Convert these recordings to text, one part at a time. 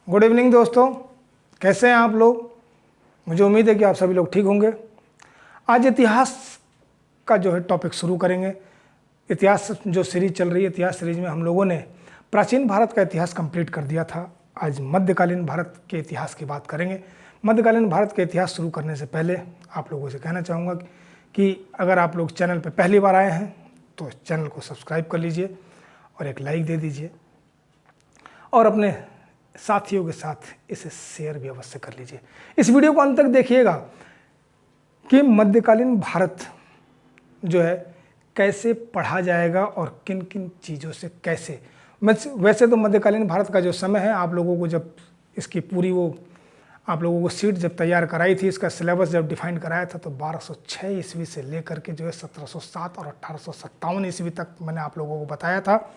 Good evening दोस्तों, कैसे हैं आप लोग। मुझे उम्मीद है कि आप सभी लोग ठीक होंगे। आज इतिहास का जो है टॉपिक शुरू करेंगे। इतिहास जो सीरीज चल रही है, इतिहास सीरीज में हम लोगों ने प्राचीन भारत का इतिहास कंप्लीट कर दिया था। आज मध्यकालीन भारत के इतिहास की बात करेंगे। मध्यकालीन भारत के इतिहास शुरू करने से पहले आप लोगों से कहना चाहूँगा कि अगर आप लोग चैनल पर पहली बार आए हैं तो चैनल को सब्सक्राइब कर लीजिए और एक लाइक दे दीजिए और अपने साथियों के साथ इसे शेयर भी अवश्य कर लीजिए। इस वीडियो को अंत तक देखिएगा कि मध्यकालीन भारत जो है कैसे पढ़ा जाएगा और किन किन चीज़ों से कैसे। वैसे तो मध्यकालीन भारत का जो समय है, आप लोगों को जब इसकी पूरी आप लोगों को सीट जब तैयार कराई थी, इसका सिलेबस जब डिफाइन कराया था, तो 1206 ईस्वी से लेकर के जो है 1707 और 1857 ईस्वी तक मैंने आप लोगों को बताया था।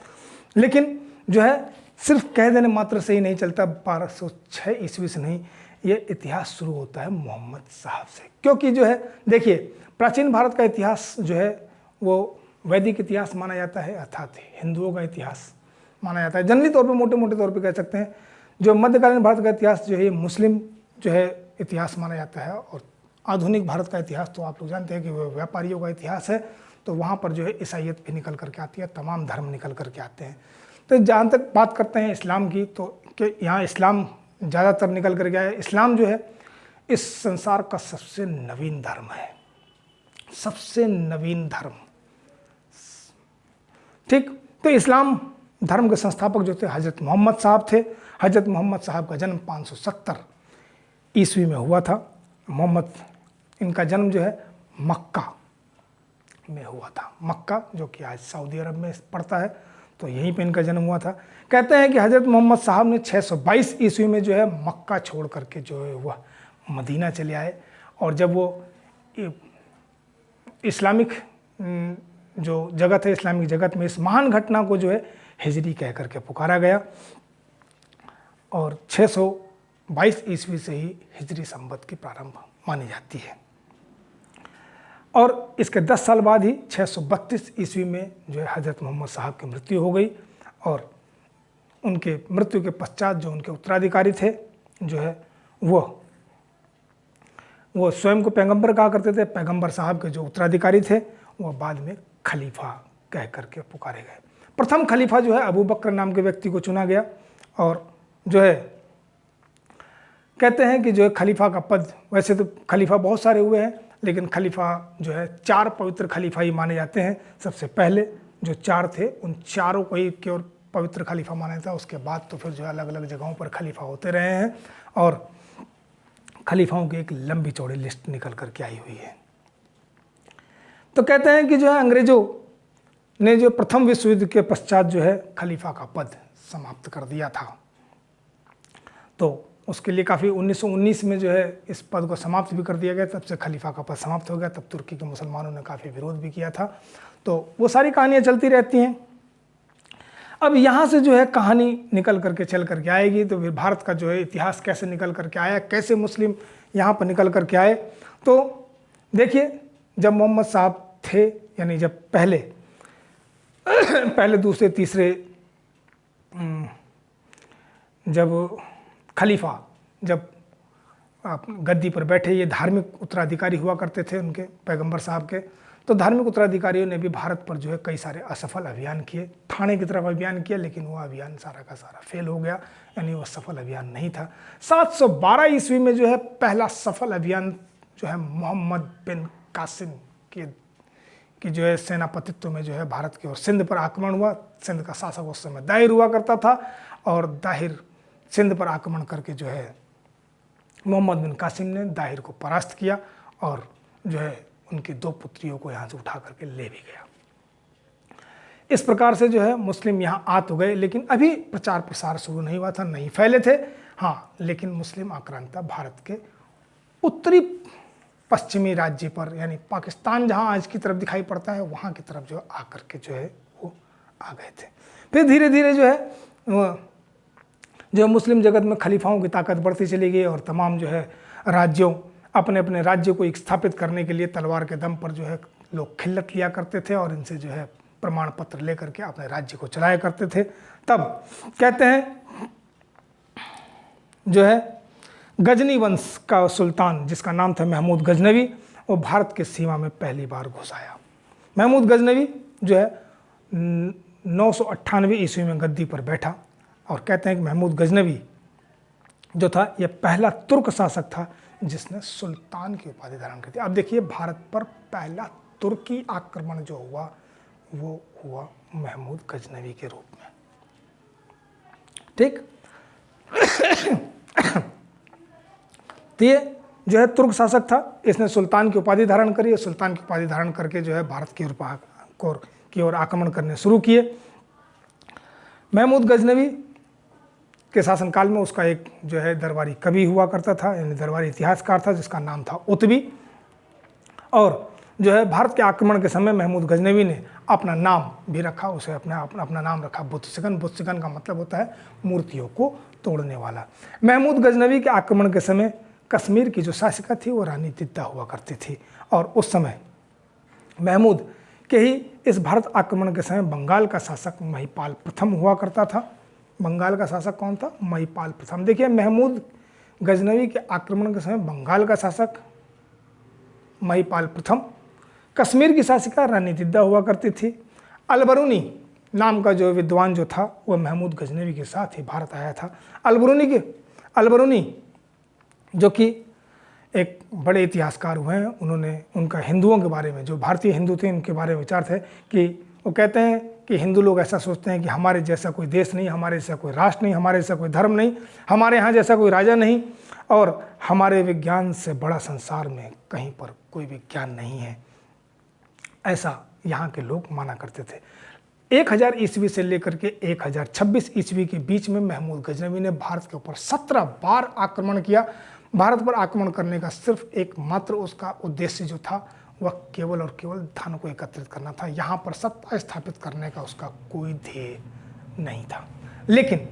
लेकिन जो है सिर्फ कह देने मात्र से ही नहीं चलता। 1206 ईस्वी से नहीं, ये इतिहास शुरू होता है मोहम्मद साहब से। क्योंकि जो है देखिए, प्राचीन भारत का इतिहास जो है वो वैदिक इतिहास माना जाता है, अर्थात हिंदुओं का इतिहास माना जाता है। जनरली तौर पे, मोटे मोटे तौर पे कह सकते हैं जो मध्यकालीन भारत का इतिहास जो है ये मुस्लिम जो है इतिहास माना जाता है। और आधुनिक भारत का इतिहास तो आप लोग जानते हैं कि वो व्यापारियों का इतिहास है। तो वहाँ पर जो है ईसाइयत भी निकल करके आती है, तमाम धर्म निकल करके आते हैं। तो जहाँ तक बात करते हैं इस्लाम की, तो कि यहाँ इस्लाम ज़्यादातर निकल कर गया है। इस्लाम जो है इस संसार का सबसे नवीन धर्म है, सबसे नवीन धर्म। ठीक, तो इस्लाम धर्म के संस्थापक जो थे हज़रत मोहम्मद साहब थे। हज़रत मोहम्मद साहब का जन्म 570 ईस्वी में हुआ था। मोहम्मद, इनका जन्म जो है मक्का में हुआ था। मक्का जो कि आज सऊदी अरब में पड़ता है, तो यहीं पे इनका जन्म हुआ था। कहते हैं कि हज़रत मोहम्मद साहब ने 622 ईस्वी में जो है मक्का छोड़ करके जो है वह मदीना चले आए। और जब वो इस्लामिक जो जगत है, इस्लामिक जगत में इस महान घटना को जो है हिजरी कह करके पुकारा गया। और 622 ईस्वी से ही हिजरी संवत की प्रारंभ मानी जाती है। और इसके 10 साल बाद ही 632 ईस्वी में जो है हज़रत मोहम्मद साहब की मृत्यु हो गई। और उनके मृत्यु के पश्चात जो उनके उत्तराधिकारी थे जो है वो स्वयं को पैगंबर कहा करते थे। पैगंबर साहब के जो उत्तराधिकारी थे वह बाद में खलीफा कह करके पुकारे गए। प्रथम खलीफा जो है अबू बकर नाम के व्यक्ति को चुना गया। और जो है कहते हैं कि जो है खलीफा का पद, वैसे तो खलीफा बहुत सारे हुए हैं, लेकिन खलीफा जो है 4 पवित्र खलीफा ही माने जाते हैं। सबसे पहले जो 4 थे उन चारों को ही केवल पवित्र खलीफा माना जाता है। उसके बाद तो फिर जो है अलग अलग जगहों पर खलीफा होते रहे हैं और खलीफाओं की एक लंबी चौड़ी लिस्ट निकल करके आई हुई है। तो कहते हैं कि जो है अंग्रेजों ने जो प्रथम विश्व युद्ध के पश्चात जो है खलीफा का पद समाप्त कर दिया था। तो उसके लिए काफ़ी 1919 में जो है इस पद को समाप्त भी कर दिया गया। तब से खलीफा का पद समाप्त हो गया। तब तुर्की के मुसलमानों ने काफ़ी विरोध भी किया था। तो वो सारी कहानियाँ चलती रहती हैं। अब यहाँ से जो है कहानी निकल करके चल करके आएगी। तो फिर भारत का जो है इतिहास कैसे निकल करके आया, कैसे मुस्लिम यहाँ पर निकल करके आए। तो देखिए, जब मोहम्मद साहब थे, यानी जब पहले दूसरे तीसरे जब खलीफा जब आप गद्दी पर बैठे, ये धार्मिक उत्तराधिकारी हुआ करते थे उनके, पैगंबर साहब के। तो धार्मिक उत्तराधिकारियों ने भी भारत पर जो है कई सारे असफल अभियान किए। थाने की तरफ अभियान किया, लेकिन वो अभियान सारा का सारा फेल हो गया, यानी वो सफल अभियान नहीं था। 712 ईस्वी में जो है पहला सफल अभियान जो है मोहम्मद बिन कासिम की जो है सेनापतित्व में जो है भारत की ओर सिंध पर आक्रमण हुआ। सिंध का शासक उस समय दाहिर हुआ करता था और दाहिर सिंध पर आक्रमण करके जो है मोहम्मद बिन कासिम ने दाहिर को परास्त किया और जो है उनकी 2 पुत्रियों को यहाँ से उठा करके ले भी गया। इस प्रकार से जो है मुस्लिम यहाँ आ तो गए, लेकिन अभी प्रचार प्रसार शुरू नहीं हुआ था, नहीं फैले थे। हाँ, लेकिन मुस्लिम आक्रांता भारत के उत्तरी पश्चिमी राज्य पर, यानी पाकिस्तान जहाँ आज की तरफ दिखाई पड़ता है, वहाँ की तरफ जो आकर के जो है वो आ गए थे। फिर धीरे धीरे जो है मुस्लिम जगत में खलीफाओं की ताकत बढ़ती चली गई और तमाम जो है राज्यों अपने अपने राज्य को स्थापित करने के लिए तलवार के दम पर जो है लोग खिल्लत लिया करते थे और इनसे जो है प्रमाण पत्र लेकर के अपने राज्य को चलाया करते थे। तब कहते हैं जो है गजनी वंश का सुल्तान जिसका नाम था महमूद गजनवी, वो भारत के सीमा में पहली बार घुस आया। महमूद गजनवी जो है 998 ईस्वी में गद्दी पर बैठा, और कहते हैं कि महमूद गजनवी जो था यह पहला तुर्क शासक था जिसने सुल्तान की उपाधि धारण की थी। अब देखिए, भारत पर पहला तुर्की आक्रमण जो हुआ वो हुआ महमूद गजनवी के रूप में। ठीक। तो ये जो है तुर्क शासक था, इसने सुल्तान की उपाधि धारण करी। सुल्तान की उपाधि धारण करके जो है भारत की ओर आक्रमण करने शुरू किए। महमूद गजनवी के शासनकाल में उसका एक जो है दरबारी कवि हुआ करता था, यानी दरबारी इतिहासकार था, जिसका नाम था उतबी। और जो है भारत के आक्रमण के समय महमूद गजनवी ने अपना नाम भी रखा, उसे अपना नाम रखा बुतसिगन। बुतसिगन का मतलब होता है मूर्तियों को तोड़ने वाला। महमूद गजनवी के आक्रमण के समय कश्मीर की जो शासिका थी वो रानी तिद्दा हुआ करती थी, और उस समय महमूद के ही इस भारत आक्रमण के समय बंगाल का शासक महिपाल प्रथम हुआ करता था। बंगाल का शासक कौन था? महिपाल प्रथम। देखिए, महमूद गजनवी के आक्रमण के समय बंगाल का शासक महिपाल प्रथम, कश्मीर की शासिका रानी तिद्दा हुआ करती थी। अलबरूनी नाम का जो विद्वान जो था वह महमूद गजनवी के साथ ही भारत आया था। अलबरूनी जो कि एक बड़े इतिहासकार हुए हैं, उनका हिंदुओं के बारे में, जो भारतीय हिंदू थे उनके बारे में विचार थे कि वो कहते हैं कि हिंदू लोग ऐसा सोचते हैं कि हमारे जैसा कोई देश नहीं, हमारे जैसा कोई राष्ट्र नहीं, हमारे जैसा कोई धर्म नहीं, हमारे यहाँ जैसा कोई राजा नहीं, और हमारे विज्ञान से बड़ा संसार में कहीं पर कोई विज्ञान नहीं है, ऐसा यहाँ के लोग माना करते थे। 1000 ईस्वी से लेकर के 1026 ईस्वी के बीच में महमूद गजनवी ने भारत के ऊपर 17 बार आक्रमण किया। भारत पर आक्रमण करने का सिर्फ एकमात्र उसका उद्देश्य जो था वह केवल और केवल धन को एकत्रित करना था। यहाँ पर सत्ता स्थापित करने का उसका कोई ध्येय नहीं था। लेकिन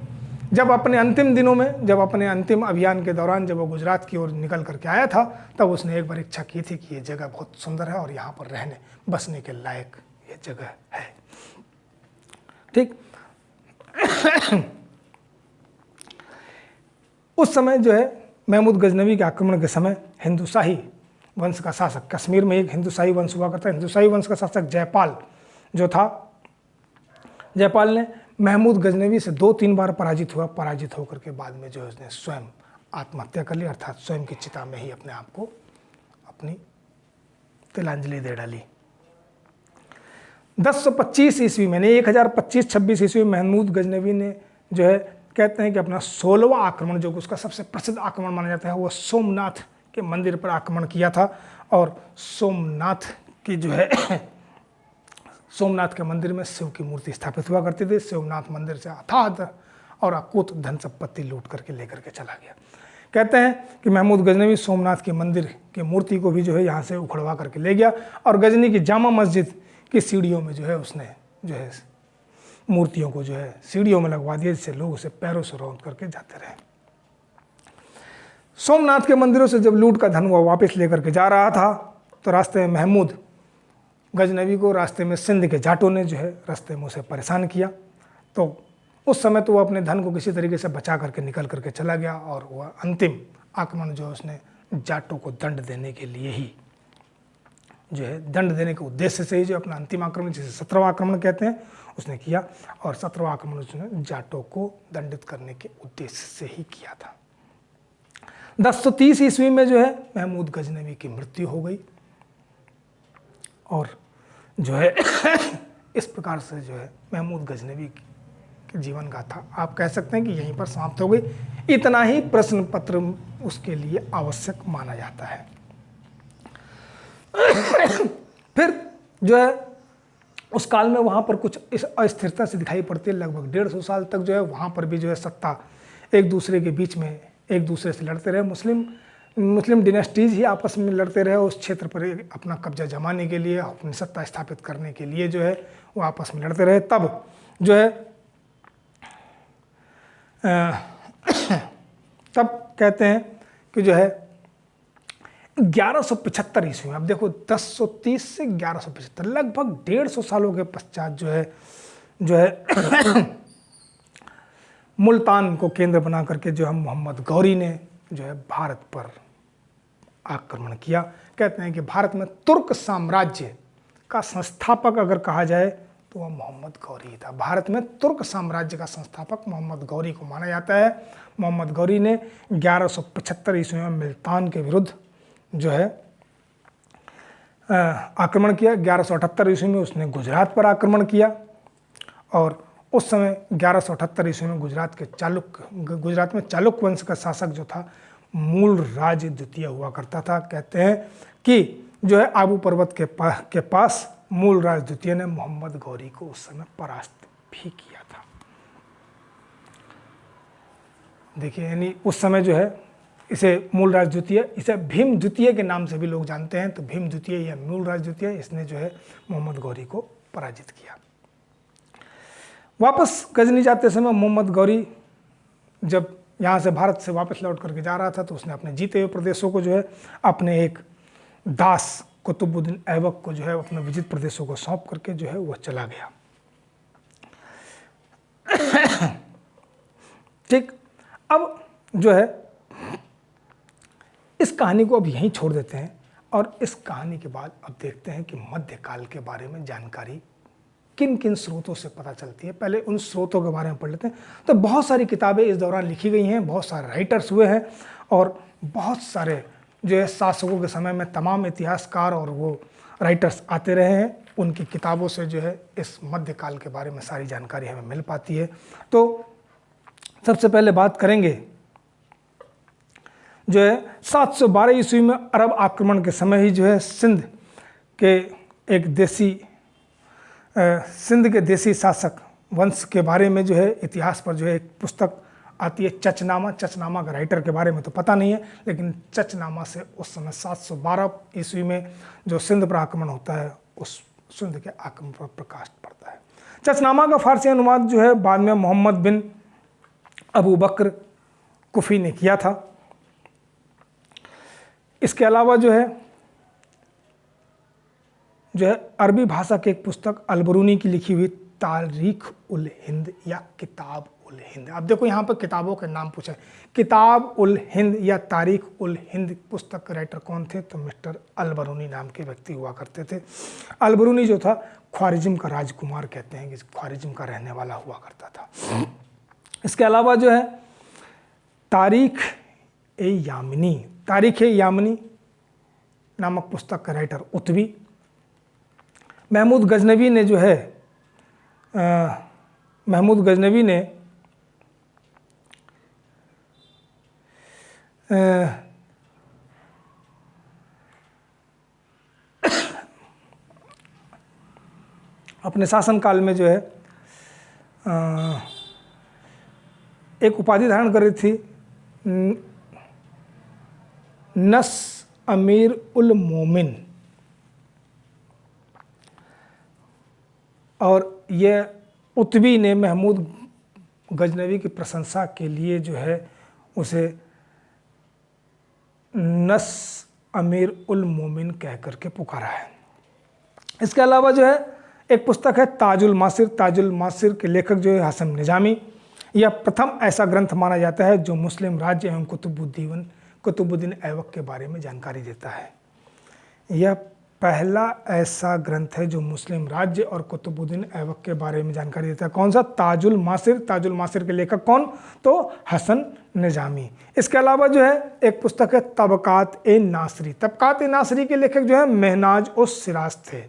जब अपने अंतिम दिनों में, जब अपने अंतिम अभियान के दौरान जब वो गुजरात की ओर निकल करके आया था, तब उसने एक बार इच्छा की थी कि ये जगह बहुत सुंदर है और यहाँ पर रहने बसने के लायक ये जगह है। ठीक। उस समय जो है महमूद गजनवी के आक्रमण के समय हिंदुशाही वंश का शासक, कश्मीर में एक हिंदुशाही वंश हुआ करता है, हिंदुशाही वंश का शासक जयपाल जो था, जयपाल ने महमूद गजनवी से 2-3 बार पराजित हुआ। पराजित होकर के बाद में जो है उसने स्वयं आत्महत्या कर ली, अर्थात स्वयं की चिता में ही अपने आप को अपनी तिलांजलि दे डाली। 1025 ईस्वी में, 1025-26 ईस्वी में महमूद गजनवी ने जो है कहते हैं कि अपना 16वां आक्रमण, जो उसका सबसे प्रसिद्ध आक्रमण माना जाता है, वो सोमनाथ के मंदिर पर आक्रमण किया था। और सोमनाथ की जो है सोमनाथ के मंदिर में शिव की मूर्ति स्थापित हुआ करती थी। सोमनाथ मंदिर से अथाह और अकूत धन संपत्ति लूट करके लेकर के चला गया। कहते हैं कि महमूद गजनवी सोमनाथ के मंदिर की मूर्ति को भी जो है यहाँ से उखड़वा करके ले गया, और गजनी की जामा मस्जिद की सीढ़ियों में जो है उसने जो है मूर्तियों को जो है सीढ़ियों में लगवा दिया, जिससे लोग उसे पैरों से रौंद करके जाते रहे। सोमनाथ के मंदिरों से जब लूट का धन वो वापस लेकर के जा रहा था, तो रास्ते में महमूद गजनवी को रास्ते में सिंध के जाटों ने जो है रास्ते में उसे परेशान किया। तो उस समय तो वो अपने धन को किसी तरीके से बचा करके निकल करके चला गया, और वह अंतिम आक्रमण जो है उसने जाटों को दंड देने के लिए ही जो है, दंड देने के उद्देश्य से ही जो अपना अंतिम आक्रमण, जिसे 17वां आक्रमण कहते हैं, उसने किया। और 17वां आक्रमण उसने जाटों को दंडित करने के उद्देश्य से ही किया था। 1030 ईस्वी में जो है महमूद गजनवी की मृत्यु हो गई, और जो है इस प्रकार से जो है महमूद गजनवी की जीवन गाथा आप कह सकते हैं कि यहीं पर समाप्त हो गई। इतना ही प्रश्न पत्र उसके लिए आवश्यक माना जाता है। फिर जो है उस काल में वहाँ पर कुछ इस अस्थिरता से दिखाई पड़ती है। लगभग 150 साल तक जो है वहाँ पर भी जो है सत्ता एक दूसरे के बीच में एक दूसरे से लड़ते रहे। मुस्लिम डिनेस्टीज ही आपस में लड़ते रहे उस क्षेत्र पर अपना कब्जा जमाने के लिए, अपनी सत्ता स्थापित करने के लिए जो है वो आपस में लड़ते रहे। तब जो है तब कहते हैं कि जो है 1175 ईस्वी में, अब देखो 1030 से 1175, लगभग 150 सालों के पश्चात जो है मुल्तान को केंद्र बना करके जो है मोहम्मद गौरी ने जो है भारत पर आक्रमण किया। कहते हैं कि भारत में तुर्क साम्राज्य का संस्थापक अगर कहा जाए तो वह मोहम्मद गौरी ही था। भारत में तुर्क साम्राज्य का संस्थापक मोहम्मद गौरी को माना जाता है। मोहम्मद गौरी ने 1175 ईस्वी में मुल्तान के विरुद्ध जो है आक्रमण किया। 1178 ईस्वी में उसने गुजरात पर आक्रमण किया और उस समय 1178 ईस्वी में गुजरात में चालुक्य वंश का शासक जो था मूल राज द्वितीय हुआ करता था। कहते हैं कि जो है आबू पर्वत के पास मूल राज द्वितीय ने मोहम्मद गौरी को उस समय परास्त भी किया था। देखिए, यानी उस समय जो है इसे मूल राज द्वितीय, इसे भीम द्वितीय के नाम से भी लोग जानते हैं। तो भीम द्वितीय या मूल राज द्वितीय, इसने जो है मोहम्मद गौरी को पराजित किया। वापस गजनी जाते समय मोहम्मद गौरी जब यहाँ से भारत से वापस लौट करके जा रहा था तो उसने अपने जीते हुए प्रदेशों को जो है अपने एक दास कुतुबुद्दीन ऐबक को जो है अपने विजित प्रदेशों को सौंप करके जो है वह चला गया। ठीक, अब जो है इस कहानी को अब यहीं छोड़ देते हैं और इस कहानी के बाद अब देखते हैं कि मध्यकाल के बारे में जानकारी किन किन स्रोतों से पता चलती है। पहले उन स्रोतों के बारे में पढ़ लेते हैं। तो बहुत सारी किताबें इस दौरान लिखी गई हैं, बहुत सारे राइटर्स हुए हैं और बहुत सारे जो है शासकों के समय में तमाम इतिहासकार और वो राइटर्स आते रहे हैं। उनकी किताबों से जो है इस मध्यकाल के बारे में सारी जानकारी हमें मिल पाती है। तो सबसे पहले बात करेंगे जो है 712 ईस्वी में अरब आक्रमण के समय ही जो है सिंध के देसी शासक वंश के बारे में जो है इतिहास पर जो है एक पुस्तक आती है, चचनामा। चचनामा का राइटर के बारे में तो पता नहीं है, लेकिन चचनामा से उस समय 712 ईस्वी में जो सिंध पर आक्रमण होता है उस सिंध के आक्रमण पर प्रकाश पड़ता है। चचनामा का फारसी अनुवाद जो है बाद में मोहम्मद बिन अबू बकर कुफी ने किया था। इसके अलावा जो है अरबी भाषा की एक पुस्तक अलबरूनी की लिखी हुई तारीख उल हिंद या किताब उल हिंद। अब देखो यहाँ पर किताबों के नाम पूछा है, किताब उल हिंद या तारीख उल हिंद पुस्तक के राइटर कौन थे? तो मिस्टर अलबरूनी नाम के व्यक्ति हुआ करते थे। अलबरूनी जो था ख्वारिज्म का राजकुमार, कहते हैं कि ख्वारिज्म का रहने वाला हुआ करता था। इसके अलावा जो है तारीख ए यामिनी नामक पुस्तक का राइटर उत्बी। महमूद गजनवी ने जो है अपने शासनकाल में जो है एक उपाधि धारण कर रही थी, नस अमीर उल मोमिन, और यह उत्बी ने महमूद गजनवी की प्रशंसा के लिए जो है उसे नस अमीर उल मोमिन कह करके पुकारा है। इसके अलावा जो है एक पुस्तक है ताजुल मासिर के लेखक जो है हाशम निजामी। यह प्रथम ऐसा ग्रंथ माना जाता है जो मुस्लिम राज्य एवं कुतुबुद्दीन ऐबक के बारे में जानकारी देता है। यह पहला ऐसा ग्रंथ है जो मुस्लिम राज्य और कुतुबुद्दीन ऐबक के बारे में जानकारी देता है। कौन सा? ताजुल मासिर के लेखक कौन? तो हसन निजामी। इसके अलावा जो है एक पुस्तक है तबकात ए नासरी के लेखक जो है महनाज उस सिराज थे।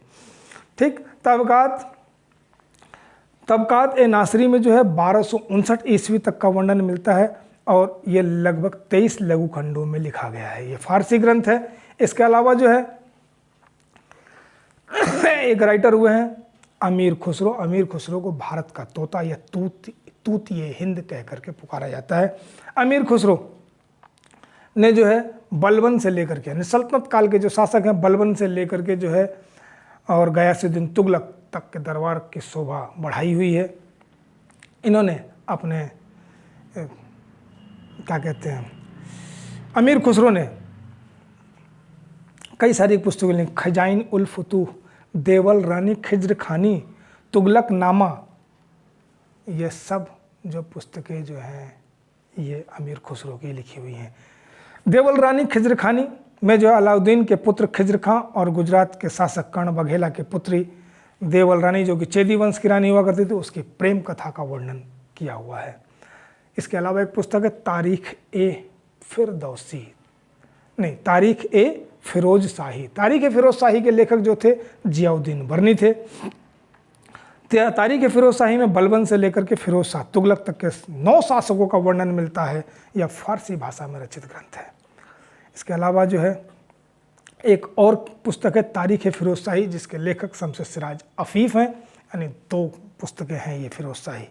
ठीक, तबकात ए नासरी में जो है 1259 ईस्वी तक का वर्णन मिलता है और ये लगभग 23 लघु खंडों में लिखा गया है। ये फारसी ग्रंथ है। इसके अलावा जो है एक राइटर हुए हैं अमीर खुसरो को भारत का तोता या तूतिए हिंद कह करके पुकारा जाता है। अमीर खुसरो ने जो है बलबन से लेकर के, सल्तनत काल के जो शासक हैं बलबन से लेकर के जो है और गयासुद्दीन तुगलक तक के दरबार की शोभा बढ़ाई हुई है। इन्होंने अपने क्या कहते हैं, अमीर खुसरो ने कई सारी पुस्तकें लिखी, खजाइन उल फुतूह, देवल रानी खिज्र खानी, तुगलक नामा, ये सब जो पुस्तकें जो हैं ये अमीर खुसरो की लिखी हुई हैं। देवल रानी खिज्र खानी में जो अलाउद्दीन के पुत्र खिज्र खां और गुजरात के शासक कर्ण बघेला के पुत्री देवल रानी जो कि चेदी वंश की रानी हुआ करती थी उसकी प्रेम कथा का वर्णन किया हुआ है। इसके अलावा एक पुस्तक है तारीख ए फिरोज शाही। तारीख ए फिरोज शाही के लेखक जो थे जियाउद्दीन बर्नी थे। तारीख ए फिरोज शाही में बलबन से लेकर के फिरोज शाह तुगलक तक के 9 शासकों का वर्णन मिलता है। यह फारसी भाषा में रचित ग्रंथ है। इसके अलावा जो है एक और पुस्तक है तारीख ए फिरोज शाही जिसके लेखक शमस सिराज अफीफ हैं, यानी 2 पुस्तकें हैं ये फिरोज शाही।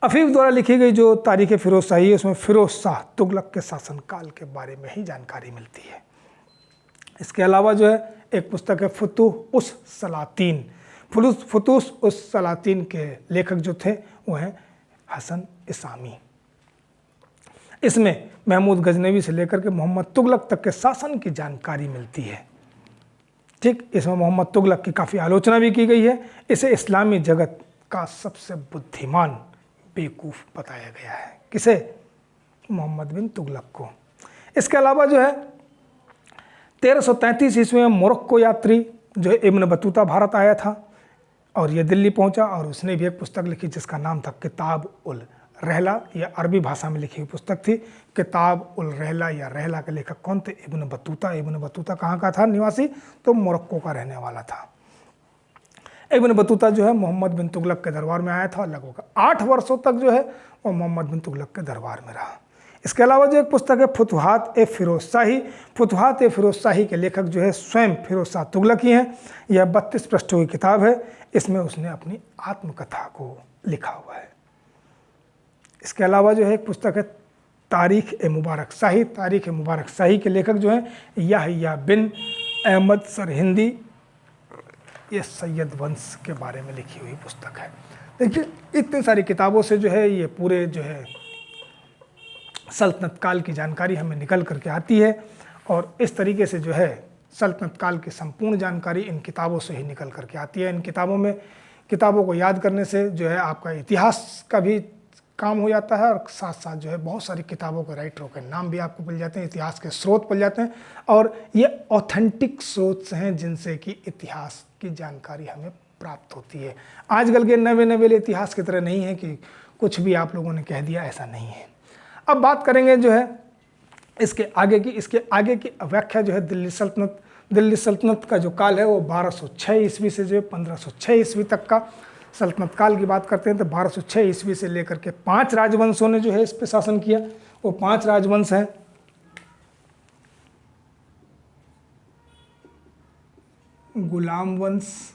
अफीफ द्वारा लिखी गई जो तारीख ए फिरोज शाही है उसमें फिरोज शाह तुगलक के शासनकाल के बारे में ही जानकारी मिलती है। इसके अलावा जो है एक पुस्तक है फुतूह उस सलातीन। फुतूह उस सलातीन के लेखक जो थे वो हैं हसन इसामी। इसमें महमूद गजनवी से लेकर के मोहम्मद तुगलक तक के शासन की जानकारी मिलती है। ठीक, इसमें मोहम्मद तुगलक की काफ़ी आलोचना भी की गई है। इसे इस्लामी जगत का सबसे बुद्धिमान बेवकूफ़ बताया गया है। किसे? मोहम्मद बिन तुगलक को। इसके अलावा जो है 1333 ईस्वी में मोरक्को यात्री जो है इब्न बतूता भारत आया था और ये दिल्ली पहुंचा और उसने भी एक पुस्तक लिखी जिसका नाम था किताब उल रहला। यह अरबी भाषा में लिखी हुई पुस्तक थी। किताब उल रहला या रहला के लेखक कौन थे? Ibn Battuta. इब्न बतूता कहाँ का था निवासी? तो मोरक्को का रहने वाला था। इब्न बतूता जो है मोहम्मद बिन तुगलक के दरबार में आया था और लगभग 8 वर्षों तक जो है वो मोहम्मद बिन तुगलक के दरबार में रहा। इसके अलावा जो एक पुस्तक है फुतुहात ए फिरोज शाही। फुतुहात ए फिरोज शाही के लेखक जो है स्वयं फिरोज शाह तुगलक ही हैं। यह 32 पृष्ठों की किताब है। इसमें उसने अपनी आत्मकथा को लिखा हुआ है। इसके अलावा जो है एक पुस्तक है तारीख ए मुबारक शाही। तारीख ए मुबारक शाही के लेखक जो हैं याहिया बिन अहमद सरहिंदी। ये सैयद वंश के बारे में लिखी हुई पुस्तक है। देखिए इतनी सारी किताबों से जो है ये पूरे जो है सल्तनत काल की जानकारी हमें निकल करके आती है और इस तरीके से जो है सल्तनत काल की संपूर्ण जानकारी इन किताबों से ही निकल करके आती है। इन किताबों को याद करने से जो है आपका इतिहास का भी काम हो जाता है और साथ साथ जो है बहुत सारी किताबों के राइटरों के नाम भी आपको मिल जाते हैं, इतिहास के स्रोत मिल जाते हैं और ये ऑथेंटिक स्रोत हैं जिनसे कि इतिहास की जानकारी हमें प्राप्त होती है। आजकल के नवे इतिहास की तरह नहीं है कि कुछ भी आप लोगों ने कह दिया, ऐसा नहीं है। अब बात करेंगे जो है इसके आगे की व्याख्या जो है दिल्ली सल्तनत का जो काल है वो 1206 ईस्वी से जो है 1506 ईस्वी तक का सल्तनत काल की बात करते हैं तो 1206 ईस्वी से लेकर के 5 राजवंशों ने जो है इस पर शासन किया। वो 5 राजवंश हैं गुलाम वंश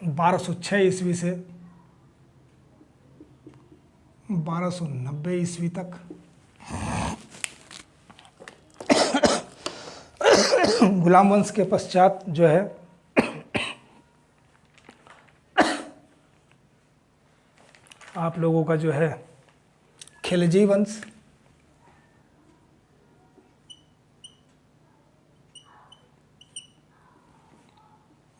1206 ईस्वी से 1290 ईस्वी तक। गुलाम वंश के पश्चात जो है आप लोगों का जो है खिलजी वंश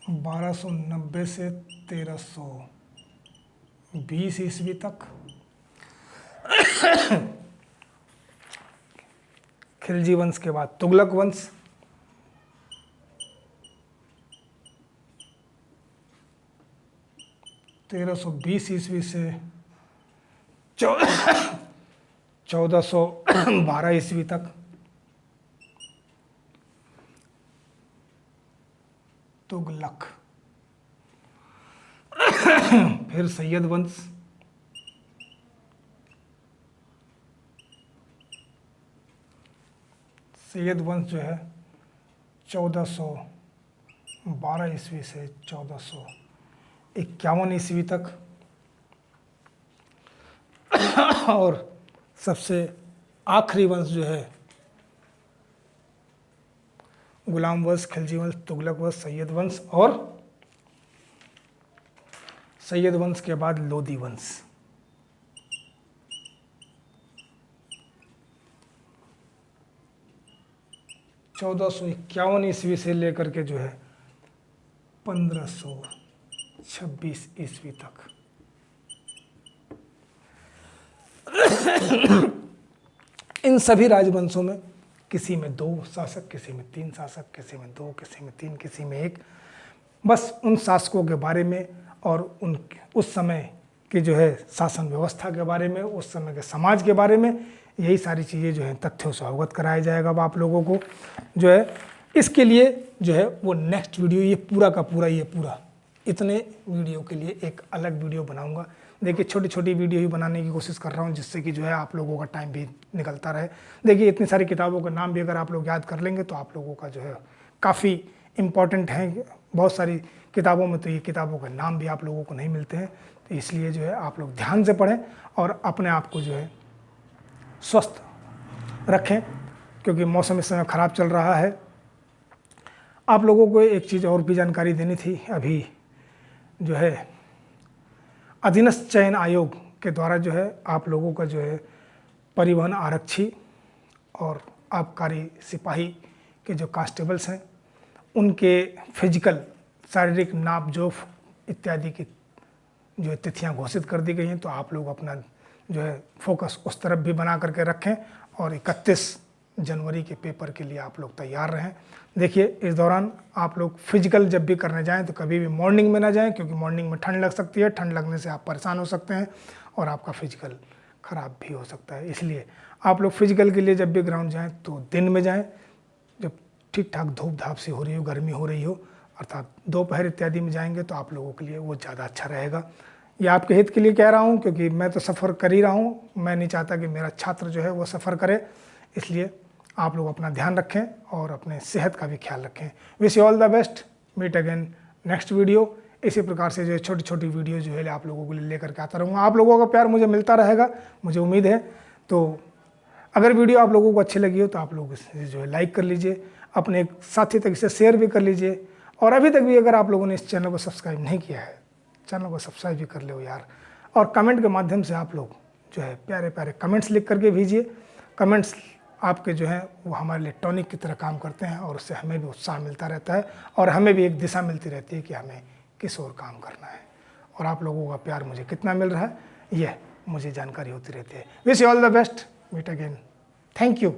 1290 से 1320 ईस्वी तक। खिलजी वंश के बाद तुगलक वंश 1320 ईस्वी से 1412 ईस्वी तक। तुगलक फिर सैयद वंश 1412 जो है 1412 ईस्वी से 1451 ईस्वी तक। और सबसे आखिरी वंश जो है गुलाम वंश, खिलजी वंश, तुगलक वंश, सैयद वंश और सैयद वंश के बाद लोदी वंश। चौदह सौ 51 ईस्वी से लेकर के जो है 1500 26 ईस्वी तक। इन सभी राजवंशों में किसी में 2 शासक, किसी में 3 शासक, किसी में 2, किसी में 3, किसी में 1, बस उन शासकों के बारे में और उन उस समय की जो है शासन व्यवस्था के बारे में, उस समय के समाज के बारे में, यही सारी चीज़ें जो हैं तथ्यों से अवगत कराया जाएगा अब आप लोगों को जो है। इसके लिए जो है वो नेक्स्ट वीडियो, ये पूरा का पूरा, ये पूरा इतने वीडियो के लिए एक अलग वीडियो बनाऊंगा। देखिए छोटी छोटी वीडियो ही बनाने की कोशिश कर रहा हूँ, जिससे कि जो है आप लोगों का टाइम भी निकलता रहे। देखिए इतनी सारी किताबों का नाम भी अगर आप लोग याद कर लेंगे तो आप लोगों का जो है काफ़ी इम्पॉर्टेंट है। बहुत सारी किताबों में तो ये किताबों के नाम भी आप लोगों को नहीं मिलते हैं, तो इसलिए जो है आप लोग ध्यान से पढ़ें और अपने आप को जो है स्वस्थ रखें, क्योंकि मौसम इस समय ख़राब चल रहा है। आप लोगों को एक चीज़ और भी जानकारी देनी थी। अभी जो है अधीनस्थ चयन आयोग के द्वारा जो है आप लोगों का जो है परिवहन आरक्षी और आबकारी सिपाही के जो कांस्टेबल्स हैं उनके फिजिकल शारीरिक नाप-जोख इत्यादि की जो तिथियां घोषित कर दी गई हैं, तो आप लोग अपना जो है फोकस उस तरफ भी बना करके रखें और 31 जनवरी के पेपर के लिए आप लोग तैयार रहें। देखिए इस दौरान आप लोग फिजिकल जब भी करने जाएं तो कभी भी मॉर्निंग में ना जाएं, क्योंकि मॉर्निंग में ठंड लग सकती है। ठंड लगने से आप परेशान हो सकते हैं और आपका फिजिकल ख़राब भी हो सकता है। इसलिए आप लोग फिजिकल के लिए जब भी ग्राउंड जाएँ तो दिन में जाएँ, जब ठीक ठाक धूप धाप सी हो रही हो, गर्मी हो रही हो, अर्थात दोपहर इत्यादि में जाएंगे तो आप लोगों के लिए वो ज़्यादा अच्छा रहेगा। ये आपके हित के लिए कह रहा हूँ, क्योंकि मैं तो सफ़र कर ही रहा हूँ। मैं नहीं चाहता कि मेरा छात्र जो है वो सफ़र करे, इसलिए आप लोग अपना ध्यान रखें और अपने सेहत का भी ख्याल रखें। Wish you all the best. Meet again next video. इसी प्रकार से जो है छोटी छोटी वीडियो जो है आप लोगों के लिए लेकर के आता रहूँगा। आप लोगों का प्यार मुझे मिलता रहेगा, मुझे उम्मीद है। तो अगर वीडियो आप लोगों को अच्छी लगी हो तो आप लोग इसे जो है लाइक कर लीजिए, अपने साथी तक इसे शेयर भी कर लीजिए, और अभी तक भी अगर आप लोगों ने इस चैनल को सब्सक्राइब नहीं किया है, चैनल को सब्सक्राइब भी कर लो यार। और कमेंट के माध्यम से आप लोग जो है प्यारे प्यारे कमेंट्स लिख करके भेजिए। कमेंट्स आपके जो हैं वो हमारे लिए टॉनिक की तरह काम करते हैं और उससे हमें भी उत्साह मिलता रहता है और हमें भी एक दिशा मिलती रहती है कि हमें किस ओर काम करना है। और आप लोगों का प्यार मुझे कितना मिल रहा है, यह मुझे जानकारी होती रहती है। Wish you all the best. Meet again. Thank you.